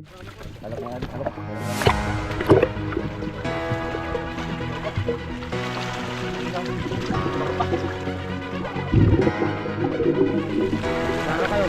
Halok mga idol, halok. Sana kayo,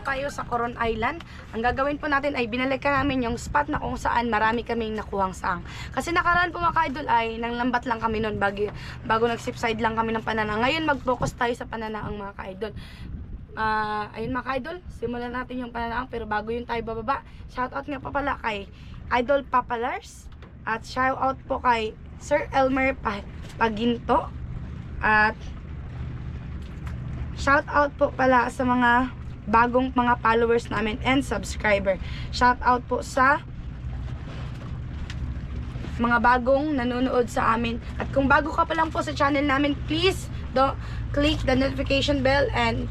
tayo sa Coron Island. Ang gagawin po natin ay binalikan namin yung spot na kung saan marami kaming nakuhang saang. Kasi nakaraan po mga ka-idol ay nang lambat lang kami noon bago nag-subside lang kami ng panana. Ngayon mag-focus tayo sa pananaang mga ka-idol. Ayun mga ka-idol, simulan natin yung pananaang, pero bago yun tayo bababa, shoutout nga pa pala kay Idol Papalars at shoutout po kay Sir Elmer Paginto at shoutout po pala sa mga bagong mga followers namin and subscriber. Shout out po sa mga bagong nanonood sa amin. At kung bago ka pa lang po sa channel namin, please click the notification bell and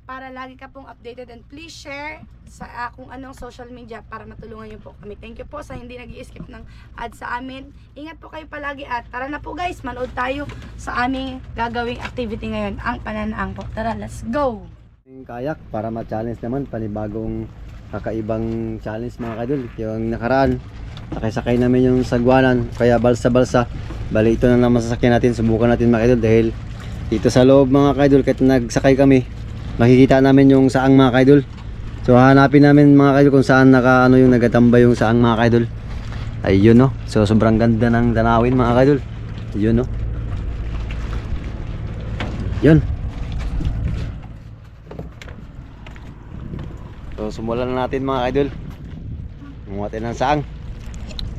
para lagi ka pong updated, and please share sa kung anong social media para matulungan niyo po kami. Thank you po sa hindi nag-i-skip ng ads sa amin. Ingat po kayo palagi at tara na po guys, manood tayo sa aming gagawing activity ngayon, ang pananaang po. Tara, let's go! Kayak para ma-challenge naman, panibagong kakaibang challenge mga kadol. Yung nakaraan sakay namin yung sagwanan, kaya balsa-balsa, bali ito na naman sasakyan natin. Subukan natin mga kadol dahil dito sa loob mga kadol, kahit nagsakay kami makikita namin yung saang mga kadol. So hanapin namin mga kadol kung saan yung nagatambay yung saang mga kadol. Ayun no, so sobrang ganda ng tanawin mga kadol. Ayun no, yun. So sumulan na natin mga idol. Kumuha tayo ng saang.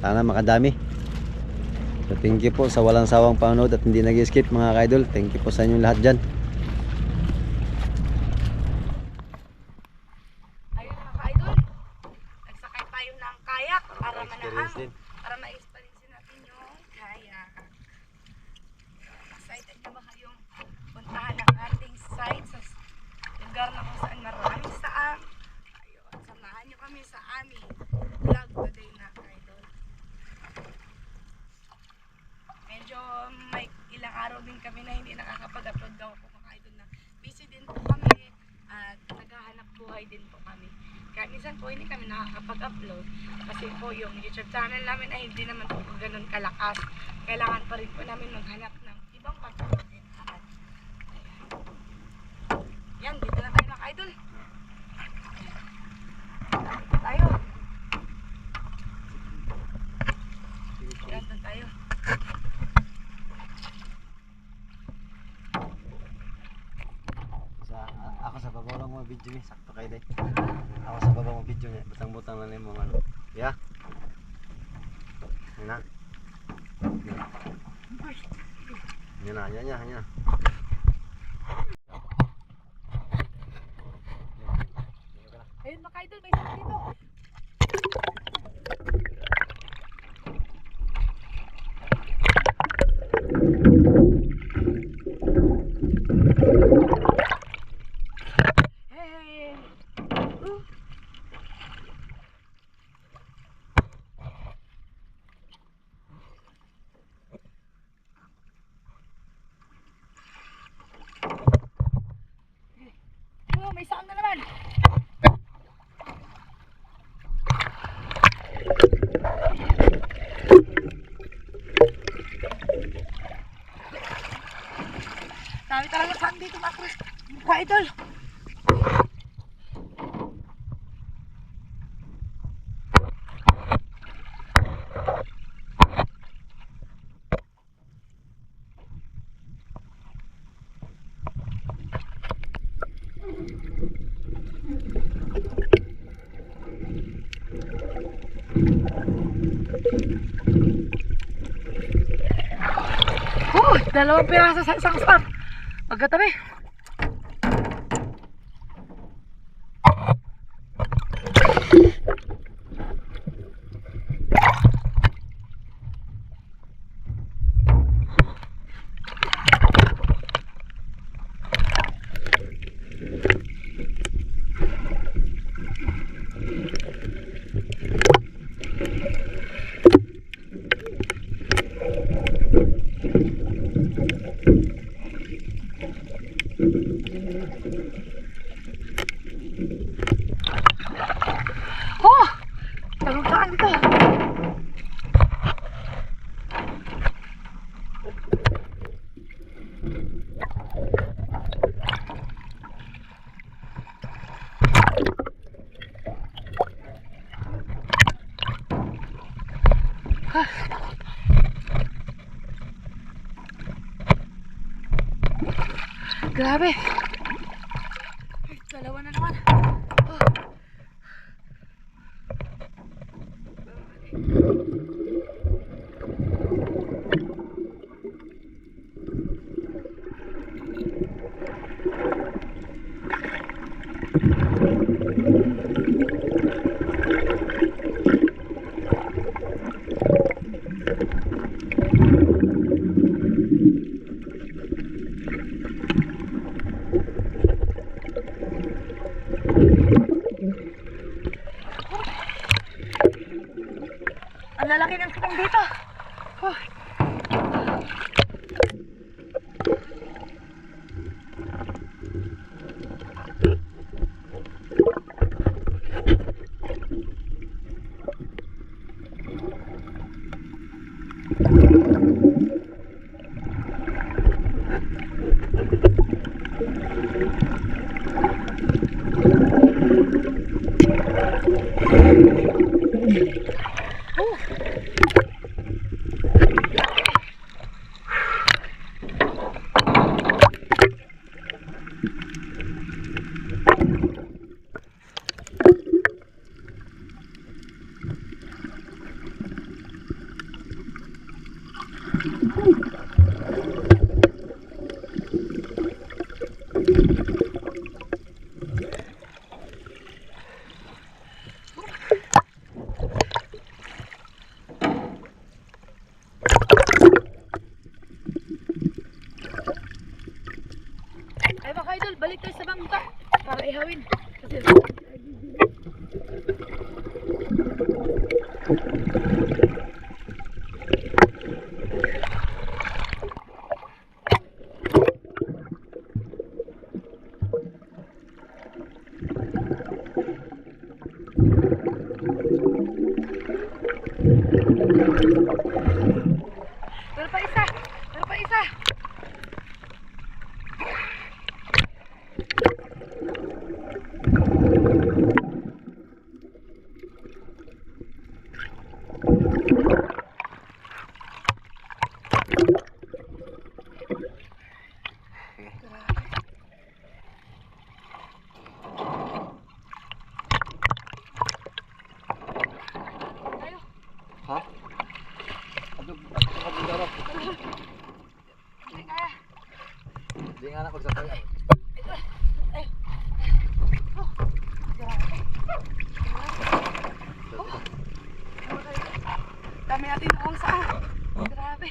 Sana makadami. So thank you po sa walang sawang panonood at hindi nag-skip mga idol. Thank you po sa inyong lahat dyan. Ayun mga ka-idol, nagsakay tayo ng kayak para manaang, para ma-experience natin yung kayak. Excited na ba kayong puntahan ang ating site sa lugar na kung saan maraming saang? Samahan nyo kami sa aming vlog today na idol. Medyo may ilang araw din kami na hindi nakakapag-upload daw po mga idol, na busy din po kami at naghahanap buhay din po kami. Kaya minsan po hindi kami nakakapag-upload kasi po yung YouTube channel namin ay hindi naman po ganun kalakas. Kailangan pa rin po namin maghanap ng ibang pag-upload din. Yan, dito na tayo mga idol. Tayo. Yan tayo. Ako sa babaw lang mo video ni, sakto kayo day. Ako sa babaw mo video ni, butang-butang na mo ano. Yeah. Yan na. Yan na. Ayun mga idol, may isa dito. Hey! May saang na naman. Dami talaga saan dito mga idol. Dalawang piraso sa isang spot. Magkatabi. Talong-saan dito. Grabe. Dalawa na naman. Ang lalaki ng sitang dito. Ay mga idol, balik tayo sa bangka para ihawin. Kasi Pero pa isa! Pero pa isa! Ha? Hindi kaya. Hindi nga na pagsakay. Ay. Dami natin kung saan. Grabe.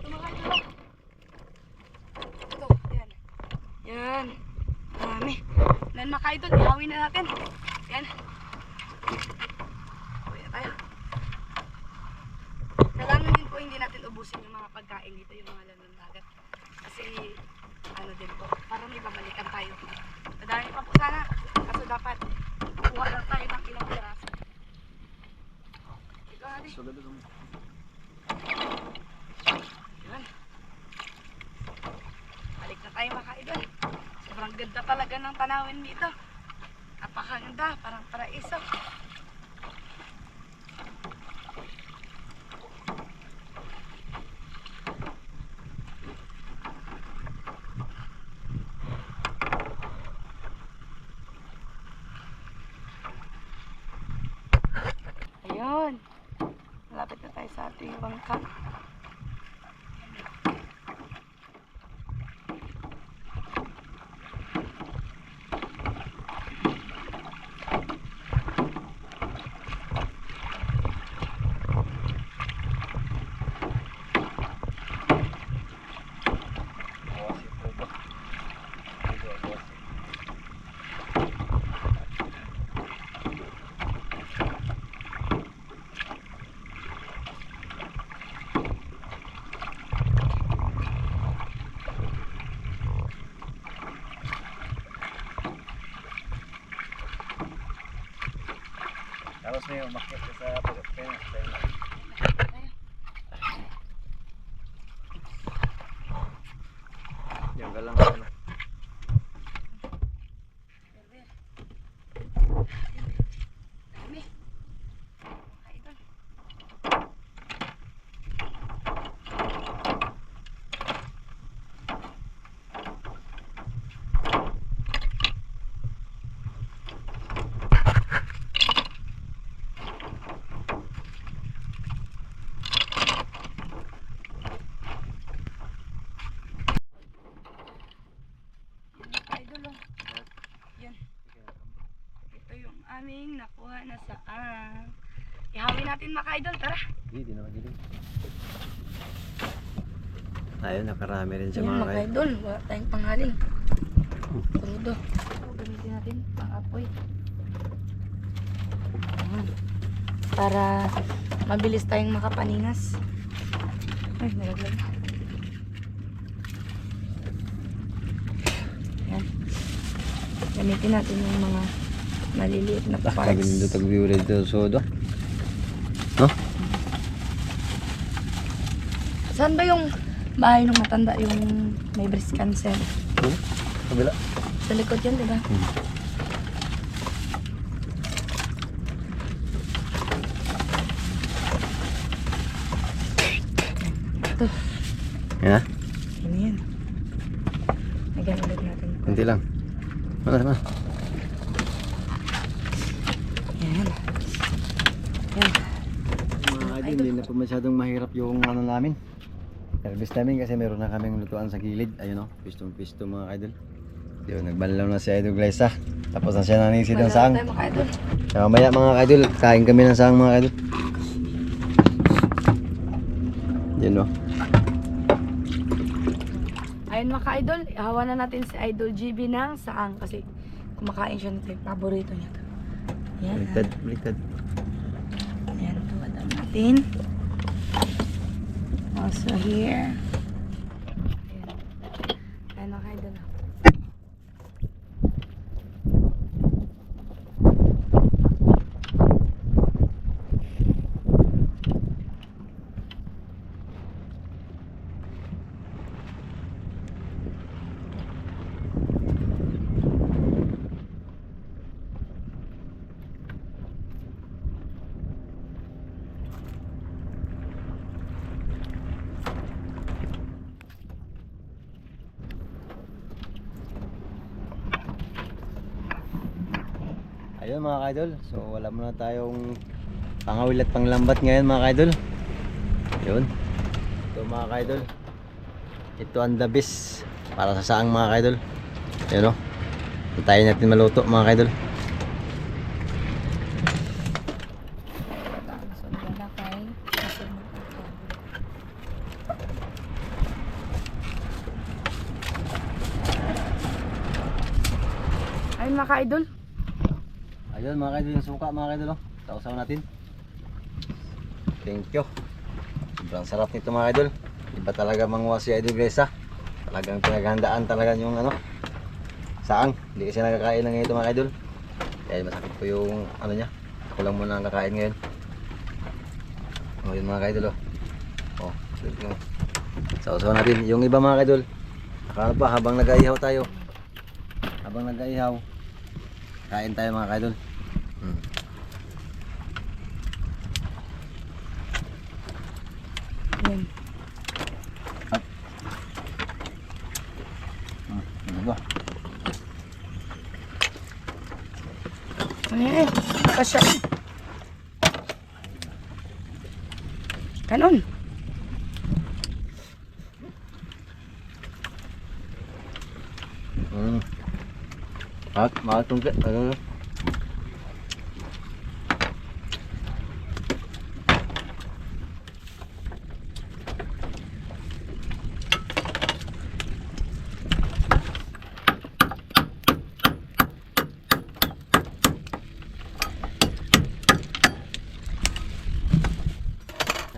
Tumakay dito. Ito, yan. Yan. Dami. Then mga idol, ihawin na natin. Yan. Uwi na tayo. Kailangan din po hindi natin ubusin yung mga pagkain dito, yung mga lalong dagat. Kasi ano din po, para may babalikan tayo. Madami pa po sana. Kaso dapat kuha lang tayo ng ilang piraso. Ito natin. Yan. Balik na tayo mga idol. Sobrang ganda talaga ng tanawin dito. Napakaganda, parang paraiso. Ayun. Malapit na tayo sa ating bangka. Tapos may umakit ka sa pagkakaya. Diyan ka lang ano. Dami. Idol. Idol, oh. Yan. Ito yung aming nakuha na saan. Ihawin natin mga idol, tara. Hindi naman giling. Ayun, nakarami rin siya Ayan mga mga kaya. idol, wala tayong panghaling. Crudo. So, gamitin natin pang-apoy. Ayan. Para mabilis tayong makapaninas. Ay, nalaglag na. Ayan. Gamitin natin yung mga maliliit na parts. Nagindutag view dito sa sodo. No? Saan ba yung bahay ng matanda yung may breast cancer? Kabila. Sa likod yan, diba? Ito. Yan na? Ano yan? Lagyan ulit natin. Kunti lang. Mana, mana. Yan. Yan. Mga idol, hindi na po masyadong mahirap yung ano namin. Service namin kasi meron na kaming lutuan sa gilid. Ayun o, pistong-pisto mga idol. Yun, nagbanlaw na si Idol Glyza. Tapos na siya nanisid ng Wala saang. tayo mga idol. Kaya mamaya mga idol, kain kami ng saang mga idol. Yun o. Ayun mga idol, hawa na natin si Idol GB ng saang kasi kumakain siya ng paborito niya. Yan. Baliktad, baliktad. Ayan, tuwadang natin. Also here. Ayan. Ayan mga idol. Ayun mga idol, so wala muna tayong pangawil at panglambat ngayon mga idol. Yun. Ito mga idol. Ito ang the best para sa saang mga idol. Ayun o. Tayo natin maluto mga idol. So, nilakay. Kasi ayun mga idol. Ayun mga idol, yung suka mga idol. Sausaw natin. Thank you. Sobrang sarap nito mga idol. Iba talaga mangwa si Idol Glyza. Talagang pinaghandaan talaga yung ano, saang. Hindi kasi nakakain ng ito mga idol. Kaya masakit po yung ano niya. Ako lang muna ang kakain ngayon. O yun mga idol. Oh, yun. Sausaw natin. Yung iba mga idol, nakano pa habang nag-aihaw tayo. Habang nag-aihaw, kain tayo mga idol. Ayan. Ano ba? Ayan. Kasya. Ganon. Mahal tungkit. Ano?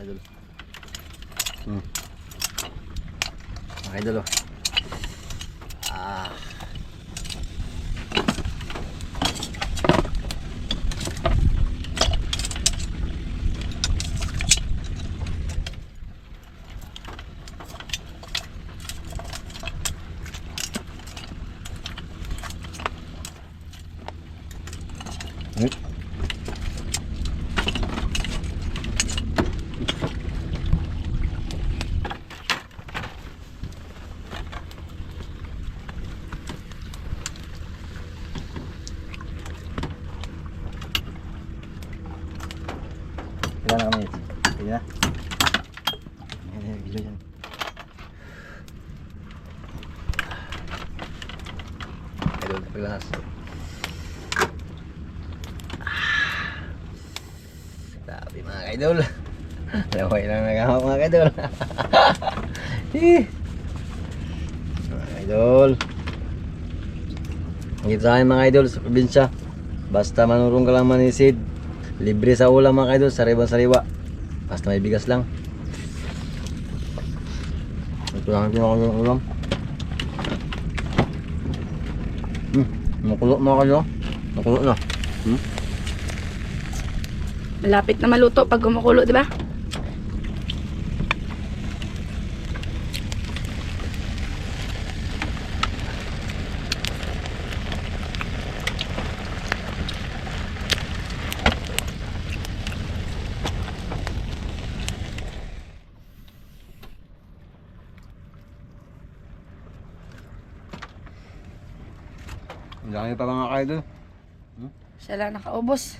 Idol. Idol. Ah. Ilan na kami? Sige na. Ayan, gilo yan. Idol, paglakas. Sabi mga idol. Laway lang nagahawak mga idol. Mga idol. Dito sa akin mga idol sa probinsya. Basta manurong ka lang manisid. Libre sa ulam mga idol, sariwa-sariwa. Basta may bigas lang. Ito lang ang pinakagawang ulam. Nakulo mga kayo. Nakulo na. Malapit na maluto pag gumukulo, di ba? Ang dami pa mga idol. Siya lang nakaubos.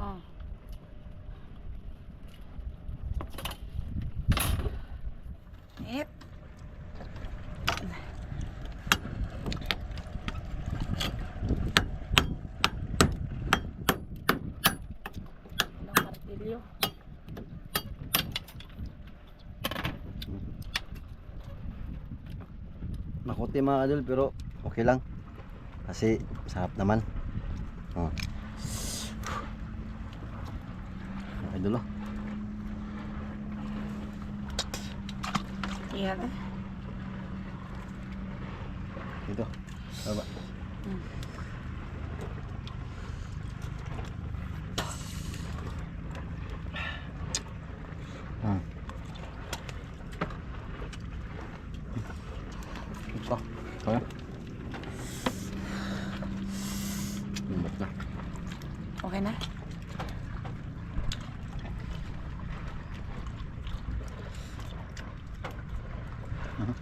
Oh. Yep. Ilang martilyo. Makuti mga idol pero okay lang. Kasi sarap naman. Oh. Mga idol oh. Yan. Dito. Baba. Ito. Kaya. Lembut na. Okay na? Mhm.